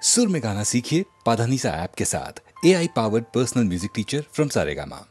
सुर में गाना सीखिए पाधानीसा ऐप के साथ। AI powered personal music teacher from Saregama.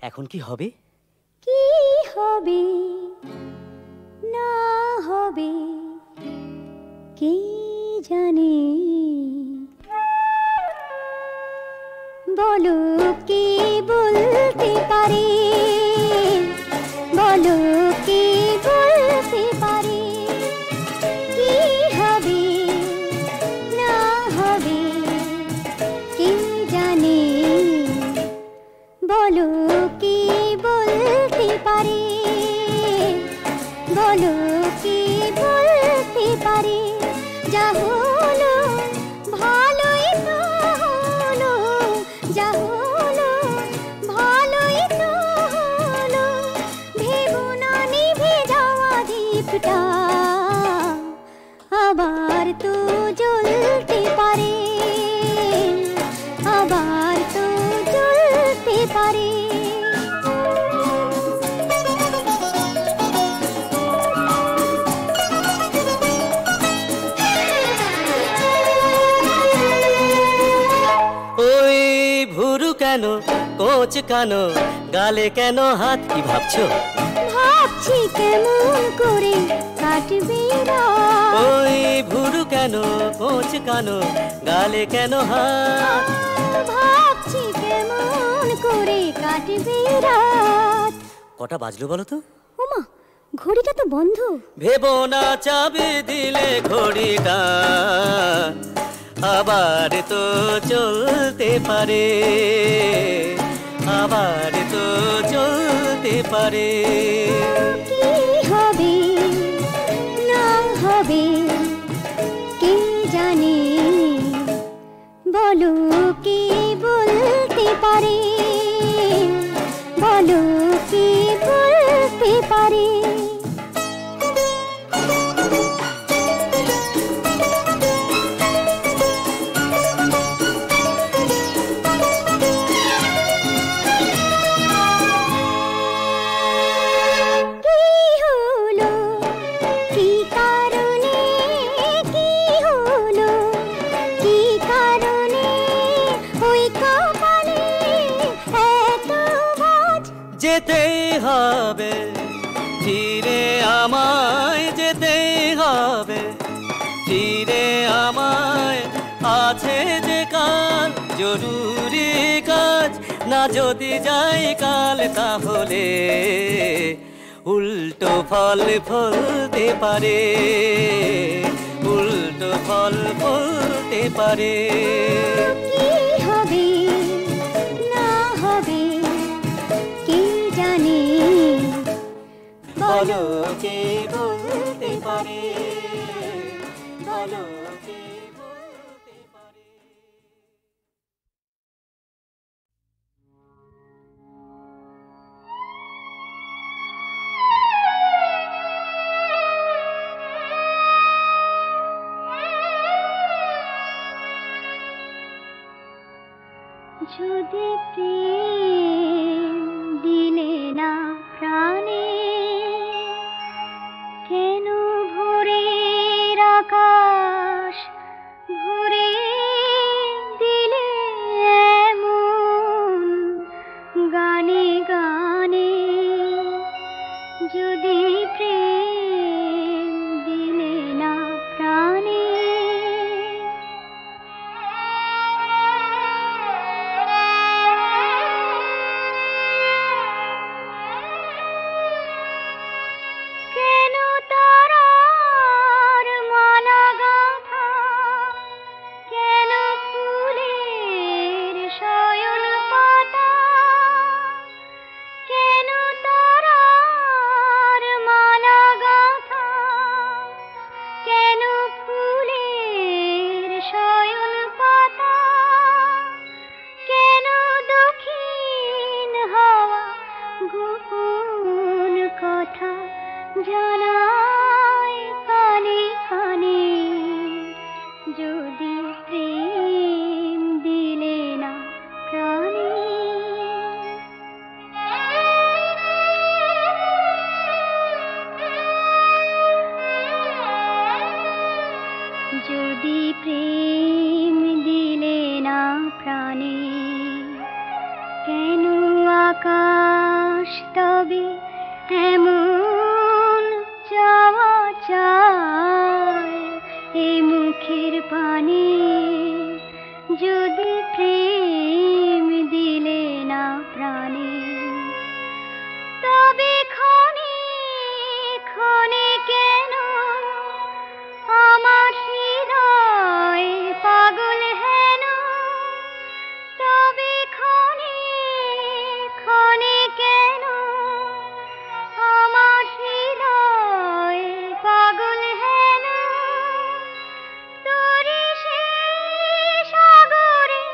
এখন কি হবে? কি হবে না হবে কে জানে, বলো কে বলতে পারে, বলো কে বলতে পারে কি হবে না হবে কে জানে, বলো কে বলতে পারে, বলো কে বলতে পারে যা হলো ভালোই তো হলো, যা হলো ভালোই তো হলো, ভেবো না নিভে যাওয়া দীপটা আবার তো জ্বলতে পারে, আবার তো জ্বলতে পারে। কেন কোচ কানো গালে কেন হাত কি ভাবছো ভাবছি কেমন করে কাটবে রাত ওই ভুরু কেন কোচ কানো গালে কেন হাত ভাবছি কেমন করে কাটবে রাত কটা বাজলো বলো তো ওমা ঘড়িটা তো বন্ধ ভেবো না চাবি দিলে ঘড়িটা আবার তো চলতে পারে আবার তো চলতে পারে কি হবে না হবে কে জানে বলো কে বলতে পারে বলো কে বলতে পারে যেতে হবে ফিরে আমায় যেতে হবে ফিরে আমায় আছে যে কাল জরুরি কাজ না যদি যাই কাল তাহলে উল্টো ফল ফলতে পারে উল্টো ফল ফলতে পারে কি হবে না হবে কে জানে বলো কে বলতে পারে বলো কে বলতে পারে যদি প্রেম দিলে না প্রাণে কেন ভোরের আকাশ ভরে দিলে এমন গানে গানে যদি প্রেম দিলে না প্রাণে কেন তারার মালা গাঁথা কেন ফুলের শয়ন পাতা কেন তারার মালা গাঁথা কেন ফুলের শয়ন পাতা কেন দক্ষিণ হাওয়া গোপন কথা জানাই কানে কানে যদি প্রেম দিলে না প্রাণে যদি প্রেম দিলে না প্রাণে কেন আকাশ তবে এমন চাওয়া চায় এ মুখের পানে যদি প্রেম দিলে না প্রাণে তবে ক্ষণে ক্ষণে কেন আমার হৃদয় পাগল হেন তবে ক্ষণে ক্ষণে কেন আমার হৃদয় পাগল হেন তোরে সে সাগরে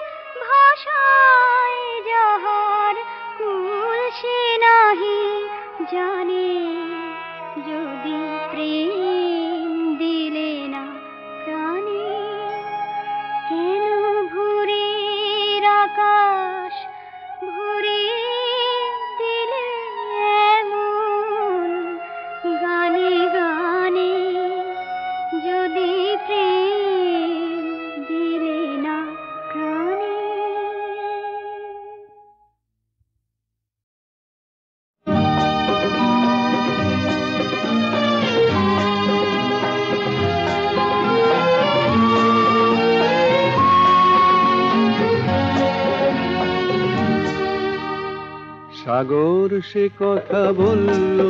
সাগর সে কথা বলল,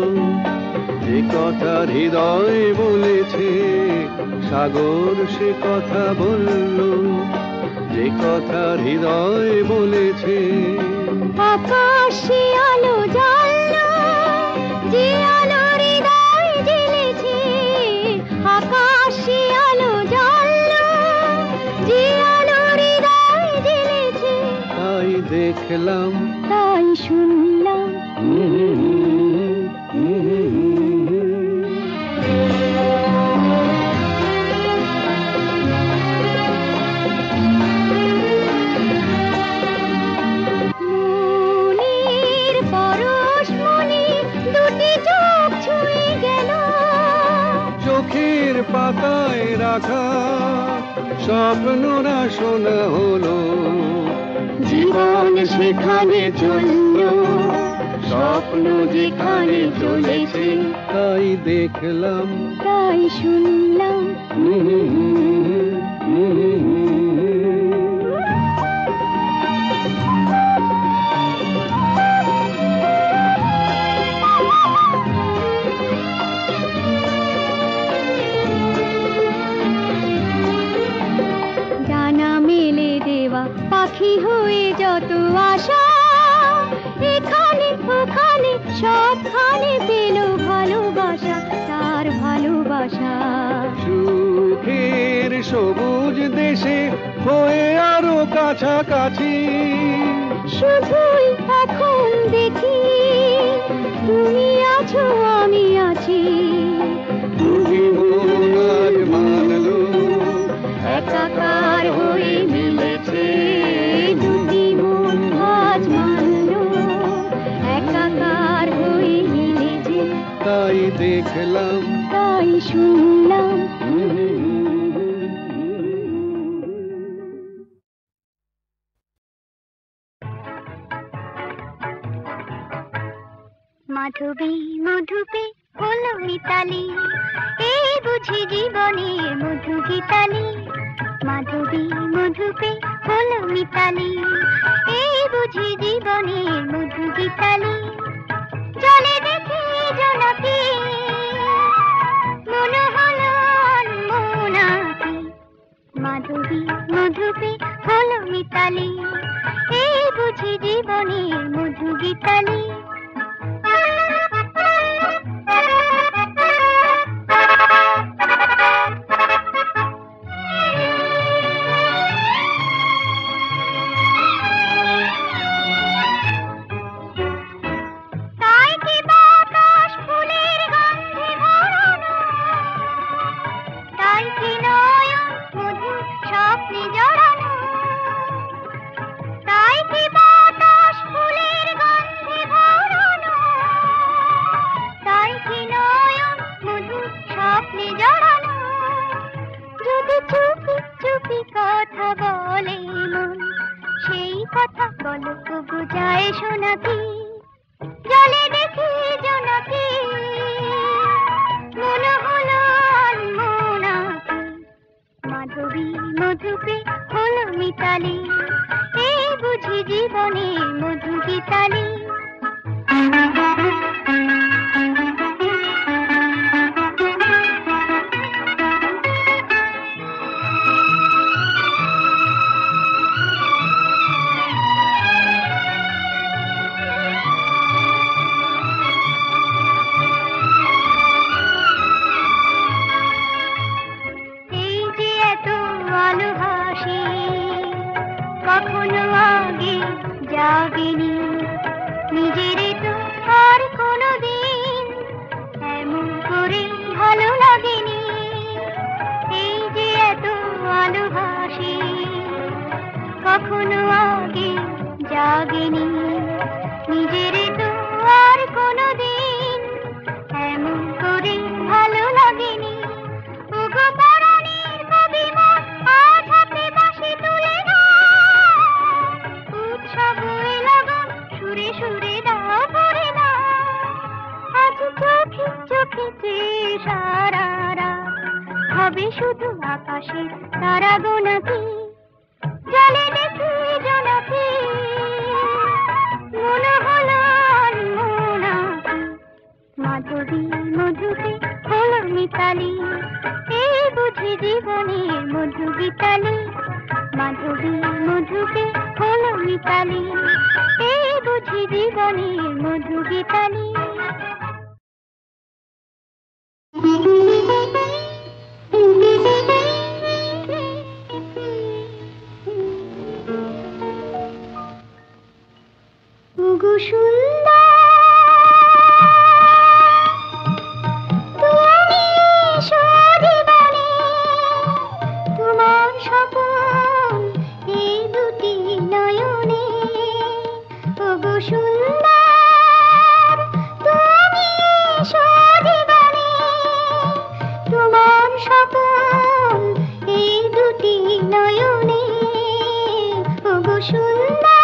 যে কথা হৃদয় বলেছে। সাগর সে কথা বলল, যে কথা হৃদয় বলেছে। আকাশে আলো জ্বাললো, যে আলো হৃদয় জ্বেলেছে। আকাশে আলো জ্বাললো, যে আলো হৃদয় জ্বেলেছে। তাই দেখলাম, তাই শুনলাম, মনের পরশমণি দুটি চোখ ছুঁয়ে গেল। চোখের পাতায় রাখা স্বপ্নরা শোনা হলো। জীবন সেখানে চললো, স্বপ্ন যেখানে চলেছে। তাই দেখলাম, তাই শুনলাম, ডানা মেলে দেওয়া পাখি হয়ে যত আশা। এখানে ওখানে সবখানে পেল ভালোবাসা, তার ভালোবাসা। সুখের সবুজ দেশে হয়ে আরো কাছাকাছি। শুধুই এখন দেখি, তুমি আছো আমি আছি। দুটি মন আজ মানলো, একাকার হয়ে মিলেছে। দুটি মন আজ মানলো, একাকার হয়ে মিলেছে। তাই দেখলাম, তাই শুনলাম, মাধবী মধুপে হলো মিতালি। এই বুঝি জীবনের মধু গীতালি। মাধবী মধুপে হলো মিতালি। এই বুঝি জীবনের মধু গীতালি। জলে দেখি জোনাকি, মনে হলো আনমনাকি। মাধবী মধুপে হলো মিতালি। এই বুঝি জীবনের মধু গীতালি। তাই কি বাতাস ফুলের গন্ধে ভরানো, তাই কি নয়ন মধুর স্বপ্নে জড়ানো। তাই কি বাতাস ফুলের গন্ধে ভরানো, তাই কি নয়ন মধুর স্বপ্নে জড়ানো। যদি চুপি চুপি কথা বলে মন, সেই কথা বলো তবু যায় শোনা কি। জলে দেখি জোনাকি, মনে হলো আনমনাকি। মাধবী মধুপে হলো মিতালি। এই বুঝি জীবনে মধু গীতালি। এই যে এত আলো হাসি, কখনো আগে জাগেনি। নিজের তো আর কোনোদিন এমন করে ভালো লাগেনি। এই যে এত আলো হাসি, কখনো আগে জাগেনি। নিজের তো আর কোনোদিন এমন করে ভালো লাগেনি। ওগো পরাণের কবি মন, আজ হাতে বাঁশি তুলে নাও। উৎসব লাগন সুরে সুরে দাও করে নাও। আজ চোখে চোখে চেয়ে সারা রাত হবে শুধু আকাশের তারা গোনাকি। জলে দেখি জোনাকি, মনে হলো মাধবী মধুকে হলো মিতালি, এই বুঝি জীবনের মধু গীতালি। মাধবী মধুকে হলো মিতালি, এই বুঝি জীবনের মধু গীতালি। ওগো সুন্দর তুমি এসো জীবনে, তোমার স্বপন এই দুটি নয়নে। ওগো সুন্দর তুমি এসো জীবনে, তোমার স্বপন এই দুটি নয়নে। ওগো সুন্দর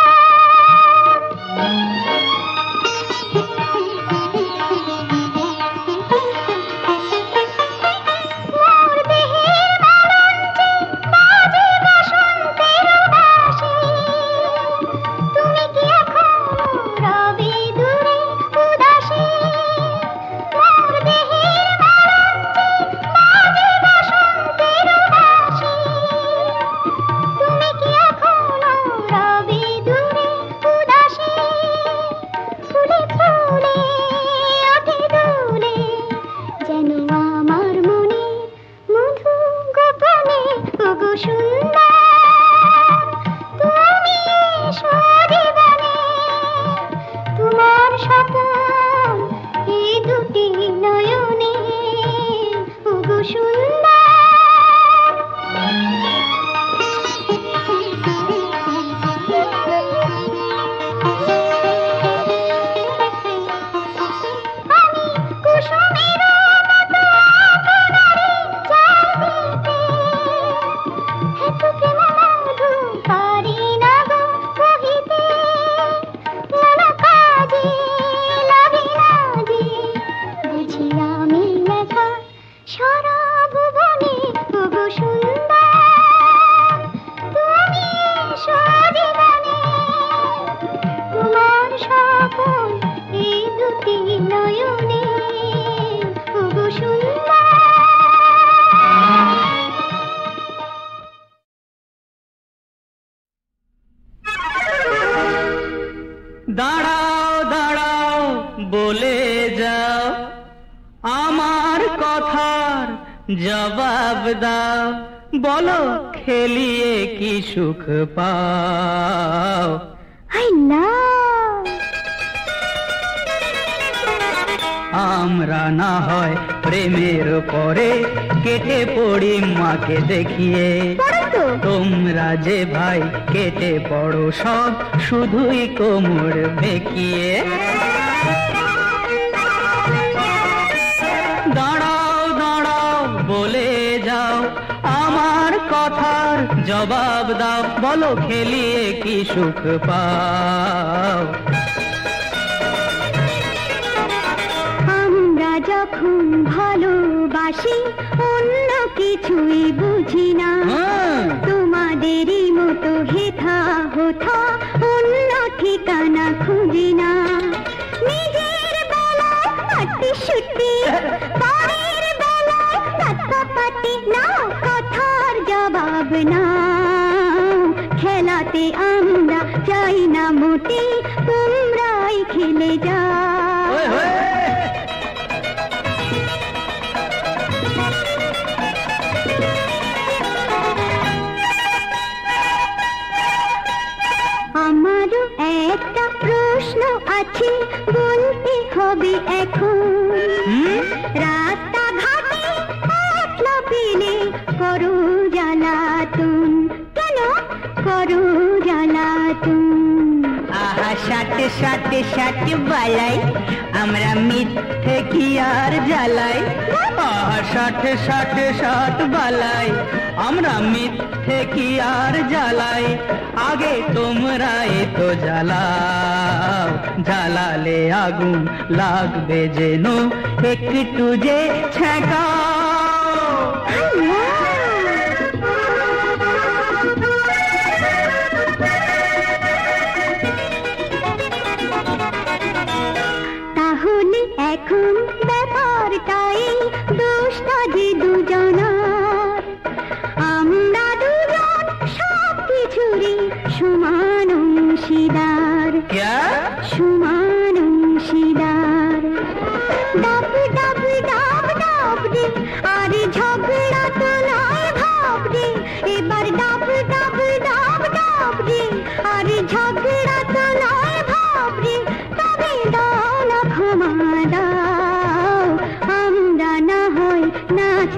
দাঁড়াও দাঁড়াও বলে যাও, আমার কথার জবাব দাও। বলো খেলিয়ে কি সুখ পাও? আই না আমরা না হয় প্রেমের পরে কেটে পড়ি মাকে দেখিয়ে। তোমরা যে ভাই কেটে পড়ো সব শুধুই কোমর বেঁকিয়ে। দাঁড়াও দাঁড়াও বলে যাও, আমার কথার জবাব দাও। বলো খেলিয়ে কি সুখ পাও? আমরা যখন ভালোবাসি অন্য কিছুই বুঝি না, তোমাদেরই মতো হেথা হোথা অন্য ঠিকানা খুঁজি না। নিজের বেলায় হাঁটি ছুটি, পরের বেলায় কাটাকাটি, না কথার জবাব না। খেলাতে আমরা চাই না মোটে, তোমরাই খেলে যাও। আমারও একটা প্রশ্ন আছে, বলতে হবে এখন। রাস্তাঘাটে একলা পেলে করো জ্বালাতন, কেন করো জ্বালাতন? আহা সাথে সাথে সাথে বালাই, আমরা মিথ্যে কি আর জ্বালাই। আহা সাথে সাথে সাথ বালাই, আমরা মিথ্যে কি আর জ্বালাই। আগে তোমরা তো জ্বালাও, জ্বালালে আগুন লাগবে যেন একটু যে ছেঁকাও। তাহলে এখন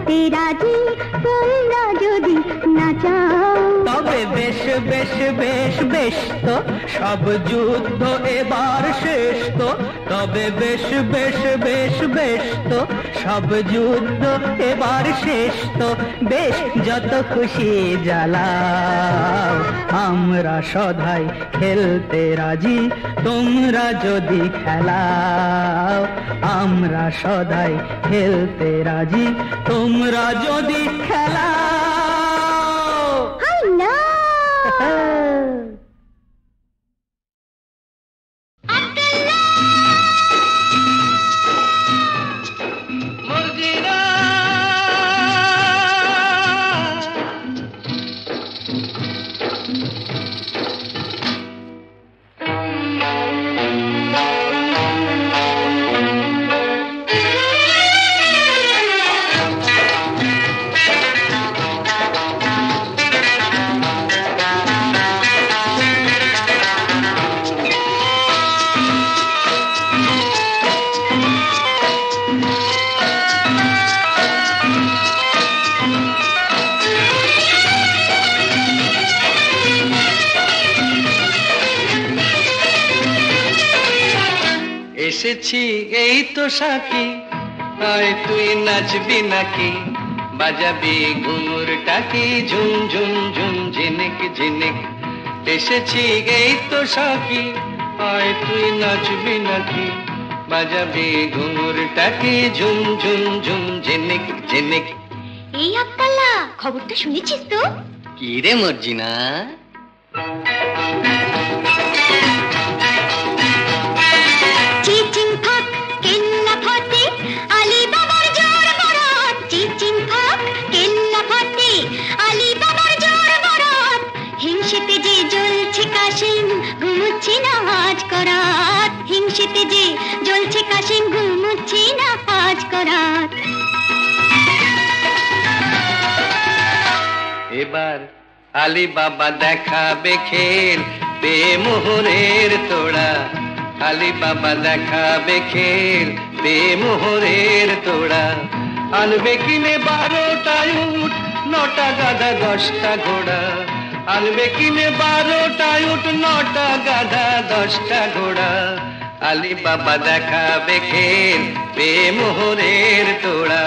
খেলতে রাজি তোমরা যদি না চাও। তবে বেশ বেশ বেশ বেশ তো সব যুদ্ধ এবার শেষ তো, তবে বেশ বেশ বেশ বেশ তো সব যুদ্ধ এবার শেষ তো, বেশ যত খুশি জ্বালাও আমরা সদাই খেলতে রাজি তোমরা যদি খেলাও, আমরা সদাই খেলতে রাজি তোমরা যদি খেলাও। হাই না এসেছি এই তো সাকি, আয় তুই নাচবি নাকি, বাজাবি ঘুঙুর টাকি ঝুম ঝুম ঝুম ঝিনিক ঝিনিক। এসেছি এই তো সাকি, আয় তুই নাচবি নাকি, বাজাবি ঘুঙুর টাকি ঝুম ঝুম ঝুম ঝিনিক ঝিনিক। এই আক্কাল্লা, খবরটা শুনেছিস তো? কি রে মর্জিনা? চিচিং ফাক কেল্লা ফতে আলী বাবার জোর বরাত, চিচিং ফাক কেল্লা ফতে আলী বাবার জোর বরাত। হিংসেতে যে জ্বলছে কাশিম ঘুমুচ্ছে না আজ করাত, হিংসেতে যে জ্বলছে কাশিম ঘুমুচ্ছে না আজ করাত। এবার আলী বাবা দেখাবে খেল বেমোহরের তোড়া, আলী বাবা দেখাবে খেল বেমোহরের তোড়া। আনবে কিনে 12টা উট 9টা গাধা 10টা ঘোড়া, আনবে কিনে 12টা উট 9টা গাধা 10টা ঘোড়া। আলী বাবা দেখাবে খেল বেমোহরের তোড়া।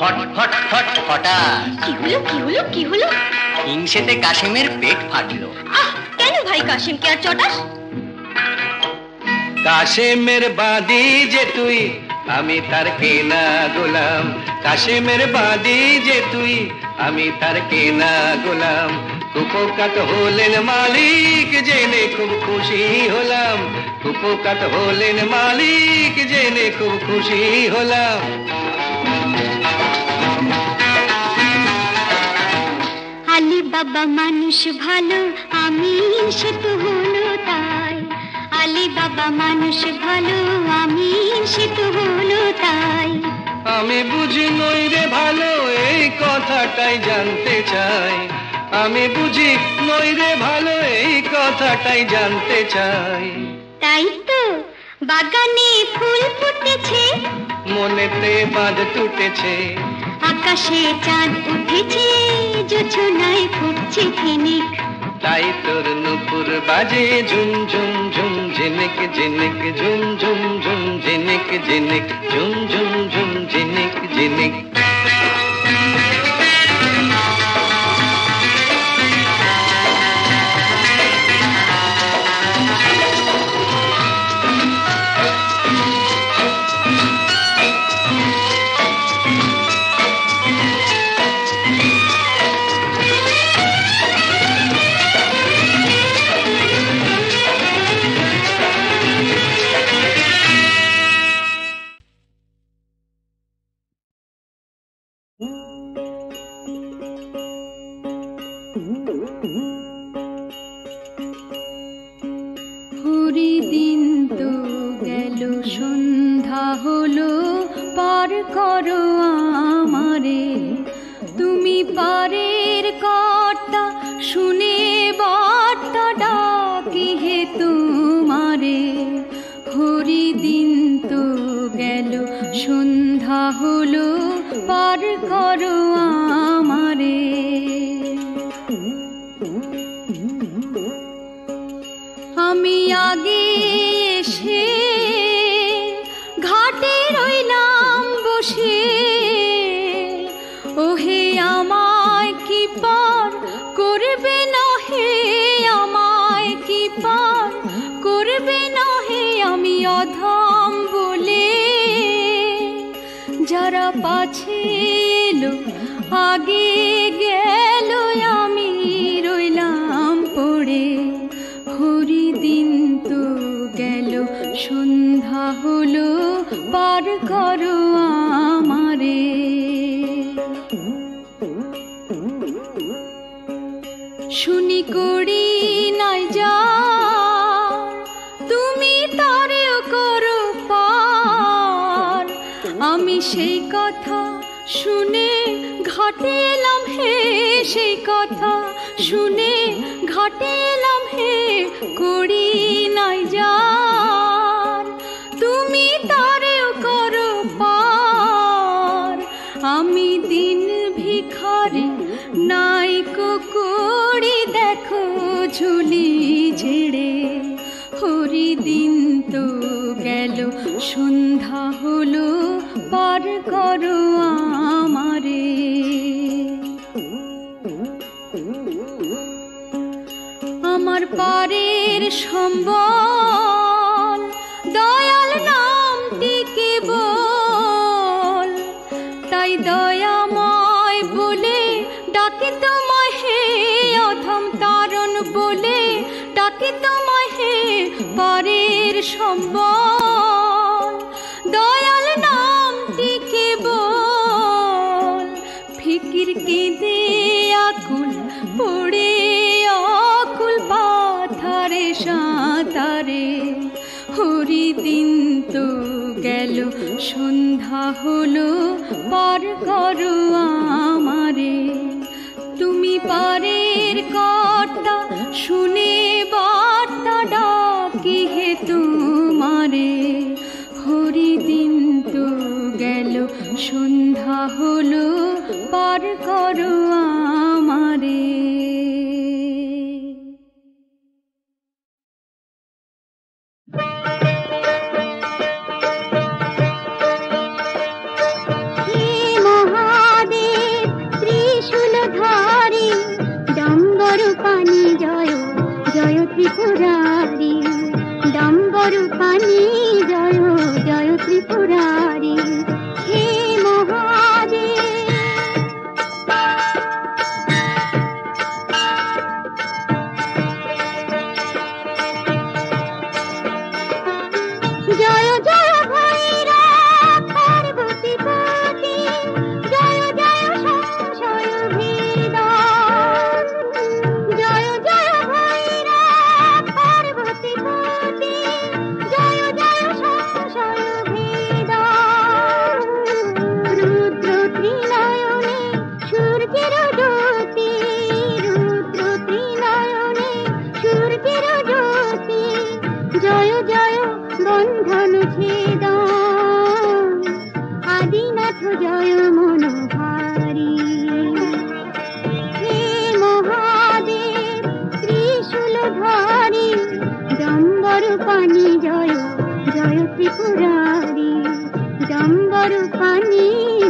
হট হট হট হঠাৎ কি হলো কি হলো কি হলো? হিংসেতে কাশিমের পেট ফাটলো। আহ, কেন ভাই কাশিমকে আর চটাস? কাশিমের বাদী যে তুই আমি তার কেনা গোলাম, কাশিমের বাদী যে তুই আমি তার কেনা গোলাম। কুপোকাত হলেন মালিক জেনে খুব খুশি হলাম, কুপোকাত হলেন মালিক জেনে খুব খুশি হলাম। আলী বাবা মানুষ ভালো আমি সে তো হলো তাই, আলী বাবা মানুষ ভালো আমি সে তো হলো তাই। আমি বুঝি নই রে ভালো এই কথাটাই জানতে চাই, আমি বুঝি নই রে ভালো এই কথাটাই জানতে চাই। তাই তো বাগানে ফুল ফুটেছে, মনেতে বাঁধ টুটেছে, আকাশে চাঁদ উঠেছে, জোছনায় ফুটছে ফিনিক। তাই তোর নুপুর বাজে ঝুম ঝুম ঝুম ঝিনিক ঝিনিক ঝুম ঝুম ঝুম ঝিনিক ঝিনিক ঝুম ঝুম ঝুম ঝিনিক ঝিনিক। হরিদিন তো গেল সন্ধ্যা হলো, পার করো আমারে তুমি পারের কর্তা, শুনে বার্তা ডাকি হে তোমারে। হরিদিন তো গেল সন্ধ্যা হলো, পার করো আমারে। আমি আগে এসে ঘাটে রইলাম বসে, ওহে আমায় কি পার করবে না হে, আমায় কি পার করবে না হে। আমি অধম বলে যারা পাছে এলো আগে গেল, আমি রইলাম পড়ে। হরি দিন তো গেল সন্ধ্যা হলো, পার করো আমারে। শুনি করি নাই যা তুমি তারেও করো পার, আমি সেই কথা শুনে ঘাটে এলাম হে, সেই কথা শুনে ঘাটে এলাম হে। করি নাই যার তুমি তারেও করো পার, আমি দিন ভিখারি নাইকো করি দেখো ঝুলি ঝেড়ে। হরি দিন তো গেল সন্ধ্যা হলো, পার করো আমারে। আমার পারের সম্বল দয়াল নামটি কেবল, তাই দয়াময় বলে ডাকে তোমায় হে, অধম তারণ বলে ডাকে তোমায় হে। পারের সম্বল দয়াল নামটি কেবল, ফিকির কেঁদে আকুল পড়ে অকুল পাথারে সাঁতারে। হরি দিন তো গেল সন্ধ্যা হলো, পার করো আমারে। তুমি পারের কর্তা শুনে বার্তা ডাকি হে তোমারে। হরি দিন তো গেল সন্ধ্যা হলো, পার করো আমারে। ত্রিপুরারি ডম্বরু পানি জয় জয় ত্রিপুরারি। হে মহাদেব জয় জয় ভৈরব পার্বতী পতি, জয় জয় সংশয় ভেদন, জয় জয় ভৈরব পার্বতী পতি, জয় জয় সংশয় ভেদন। রুদ্র ত্রিনয়নে সূর্যের জ্যোতি, রুদ্র ত্রিনয়নে সূর্যের জ্যোতি, জয় জয় বন্ধন ছেদন, আদিনাথ জয় মনোহারি। হে মহাদেব ত্রিশূলধারী ডম্বর পানি জয় জয় ত্রিপুরারি, ডম্বর পানি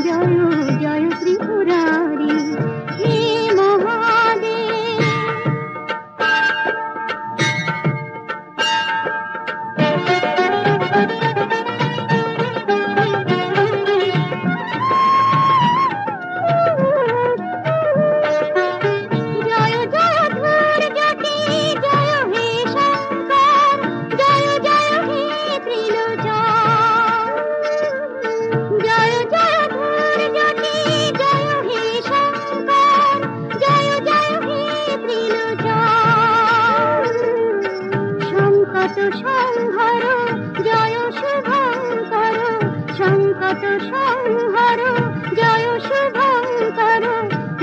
জয় জয় ত্রিপুরারি। হে মহাদেব জয় জয় ধূর জ্যোতি, জয় হে শঙ্কর, জয় জয় হে ত্রিলোচন, জয় জয় ধূর জ্যোতি, জয় হে শঙ্কর, জয় জয় হে ত্রিলোচন। সংকট সংহার জয় শুভঙ্কর, সংকট সংহার জয় শুভঙ্কর,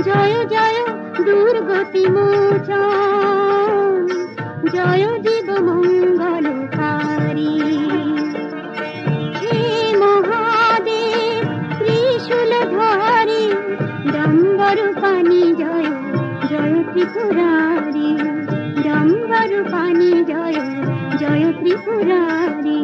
জয় জয় দুর্গতি মোচন, জয় জীব মঙ্গলকারী। হে মহাদেব ত্রিশূলধারী ত্রিপুরারি ডম্বরু পানি জয় জয় ত্রিপুরারি